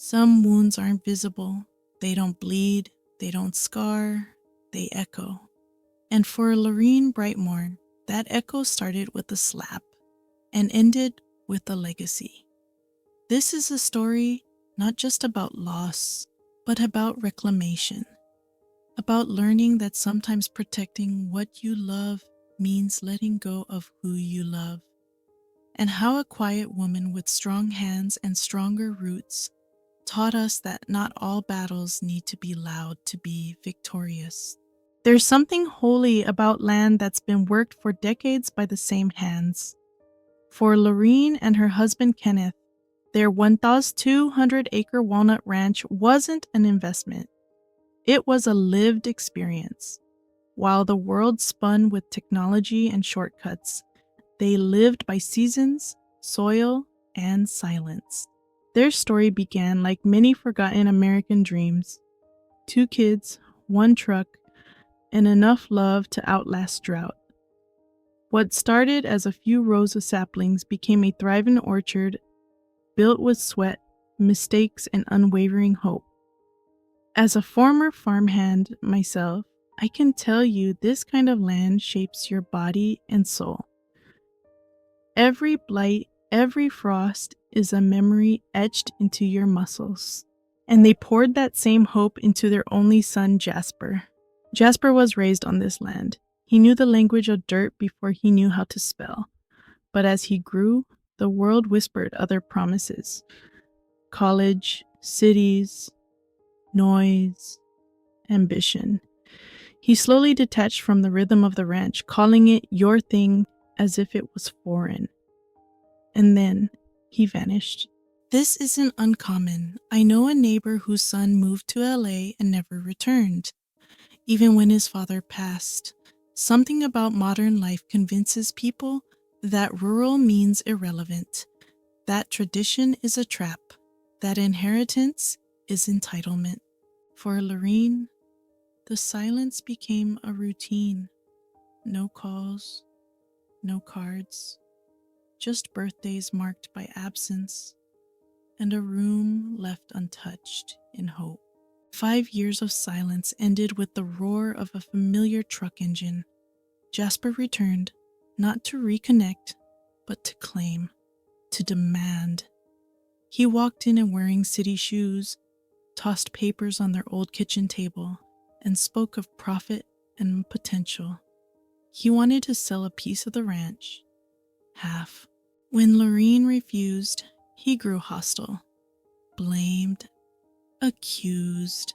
Some wounds aren't visible, they don't bleed, they don't scar, they echo. And for Lorene Brightmore, that echo started with a slap and ended with a legacy. This is a story not just about loss, but about reclamation, about learning that sometimes protecting what you love means letting go of who you love, and how a quiet woman with strong hands and stronger roots taught us that not all battles need to be loud to be victorious. There's something holy about land that's been worked for decades by the same hands. For Lorene and her husband Kenneth, their 1,200-acre walnut ranch wasn't an investment. It was a lived experience. While the world spun with technology and shortcuts, they lived by seasons, soil, and silence. Their story began like many forgotten American dreams. 2 kids, 1 truck, and enough love to outlast drought. What started as a few rows of saplings became a thriving orchard built with sweat, mistakes, and unwavering hope. As a former farmhand myself, I can tell you this kind of land shapes your body and soul. Every blight, every frost is a memory etched into your muscles. And they poured that same hope into their only son, Jasper. Jasper was raised on this land. He knew the language of dirt before he knew how to spell. But as he grew, the world whispered other promises. College, cities, noise, ambition. He slowly detached from the rhythm of the ranch, calling it your thing as if it was foreign. And then he vanished. This isn't uncommon. I know a neighbor whose son moved to LA and never returned. Even when his father passed, something about modern life convinces people that rural means irrelevant, that tradition is a trap, that inheritance is entitlement. For Lorene, the silence became a routine. No calls, no cards, just birthdays marked by absence, and a room left untouched in hope. 5 years of silence ended with the roar of a familiar truck engine. Jasper returned, not to reconnect, but to claim, to demand. He walked in wearing city shoes, tossed papers on their old kitchen table, and spoke of profit and potential. He wanted to sell a piece of the ranch, half. When Lorene refused, he grew hostile, blamed, accused,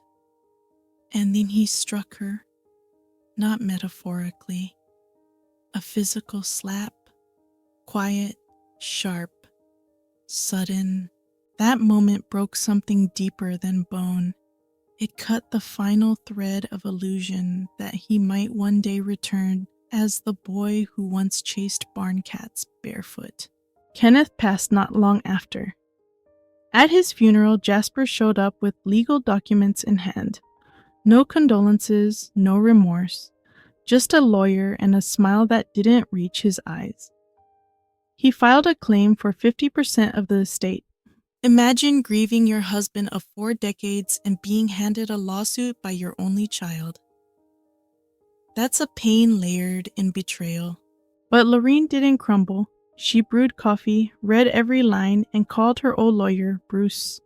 and then he struck her, not metaphorically. A physical slap, quiet, sharp, sudden. That moment broke something deeper than bone. It cut the final thread of illusion that he might one day return as the boy who once chased barn cats barefoot. Kenneth passed not long after. At his funeral, Jasper showed up with legal documents in hand. No condolences, no remorse, just a lawyer and a smile that didn't reach his eyes. He filed a claim for 50% of the estate. Imagine grieving your husband of 4 decades and being handed a lawsuit by your only child. That's a pain layered in betrayal. But Lorene didn't crumble. She brewed coffee, read every line, and called her old lawyer, Bruce.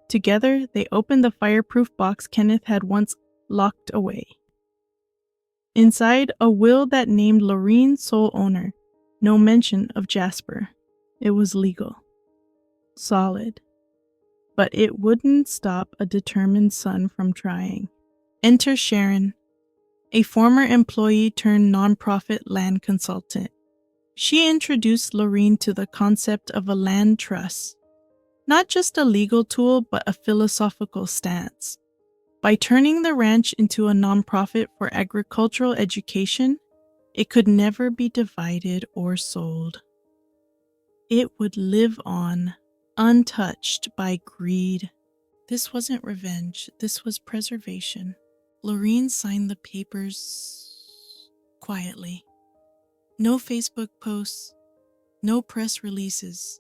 Together, they opened the fireproof box Kenneth had once locked away. Inside, a will that named Lorene sole owner. No mention of Jasper. It was legal. Solid. But it wouldn't stop a determined son from trying. Enter Sharon, a former employee turned nonprofit land consultant. She introduced Lorene to the concept of a land trust, not just a legal tool, but a philosophical stance. By turning the ranch into a nonprofit for agricultural education, it could never be divided or sold. It would live on, untouched by greed. This wasn't revenge, this was preservation. Lorene signed the papers quietly. No Facebook posts, no press releases,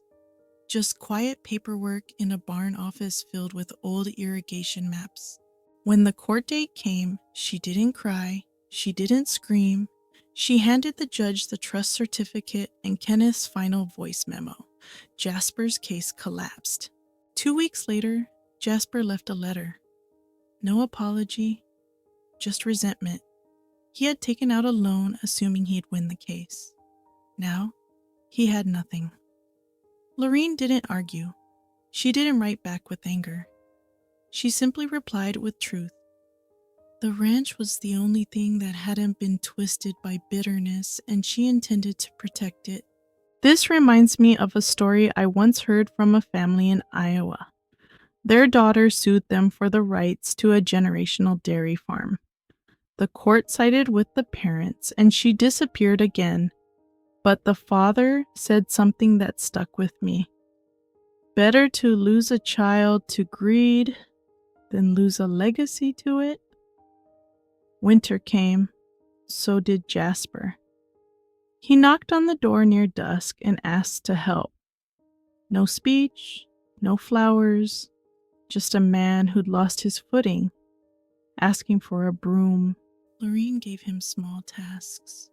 Just quiet paperwork in a barn office filled with old irrigation maps. When the court date came, she didn't cry, she didn't scream. She handed the judge the trust certificate and Kenneth's final voice memo. Jasper's case collapsed. 2 weeks later, Jasper left a letter. No apology, just resentment. He had taken out a loan assuming he'd win the case. Now, he had nothing. Lorene didn't argue. She didn't write back with anger. She simply replied with truth. The ranch was the only thing that hadn't been twisted by bitterness, and she intended to protect it. This reminds me of a story I once heard from a family in Iowa. Their daughter sued them for the rights to a generational dairy farm. The court sided with the parents, and she disappeared again. But the father said something that stuck with me. Better to lose a child to greed than lose a legacy to it. Winter came, so did Jasper. He knocked on the door near dusk and asked to help. No speech, no flowers, just a man who'd lost his footing, asking for a broom. Lorene gave him small tasks.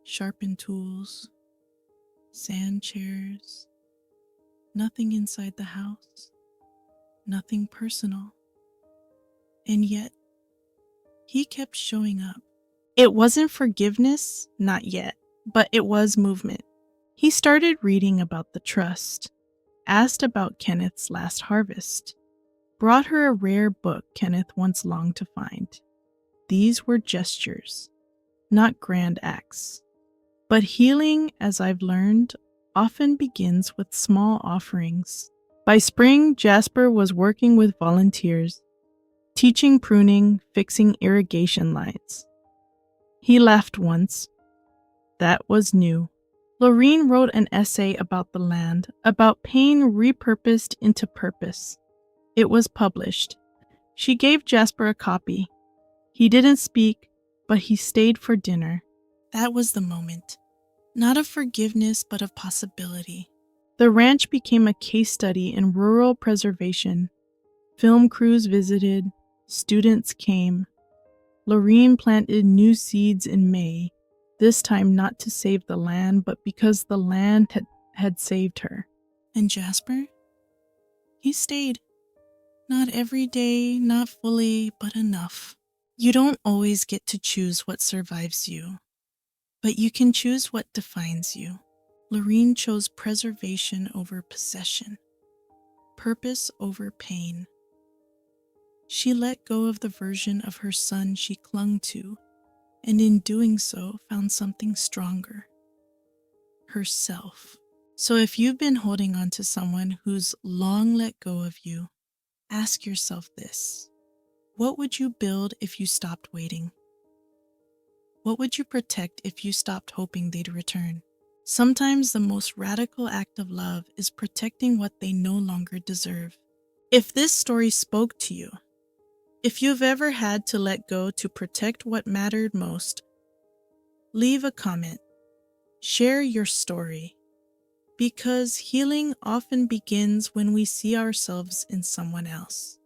Sharpened tools, sand chairs, nothing inside the house, nothing personal. And yet, he kept showing up. It wasn't forgiveness, not yet, but it was movement. He started reading about the trust, asked about Kenneth's last harvest, brought her a rare book Kenneth once longed to find. These were gestures, not grand acts. But healing, as I've learned, often begins with small offerings. By spring, Jasper was working with volunteers, teaching pruning, fixing irrigation lines. He laughed once. That was new. Lorene wrote an essay about the land, about pain repurposed into purpose. It was published. She gave Jasper a copy. He didn't speak, but he stayed for dinner. That was the moment. Not of forgiveness, but of possibility. The ranch became a case study in rural preservation. Film crews visited, students came. Lorene planted new seeds in May, this time not to save the land, but because the land had saved her. And Jasper? He stayed. Not every day, not fully, but enough. You don't always get to choose what survives you, but you can choose what defines you. Lorene chose preservation over possession, purpose over pain. She let go of the version of her son she clung to, and in doing so found something stronger, herself. So if you've been holding on to someone who's long let go of you, ask yourself this. What would you build if you stopped waiting? What would you protect if you stopped hoping they'd return? Sometimes the most radical act of love is protecting what they no longer deserve. If this story spoke to you, if you've ever had to let go to protect what mattered most, leave a comment. Share your story. Because healing often begins when we see ourselves in someone else.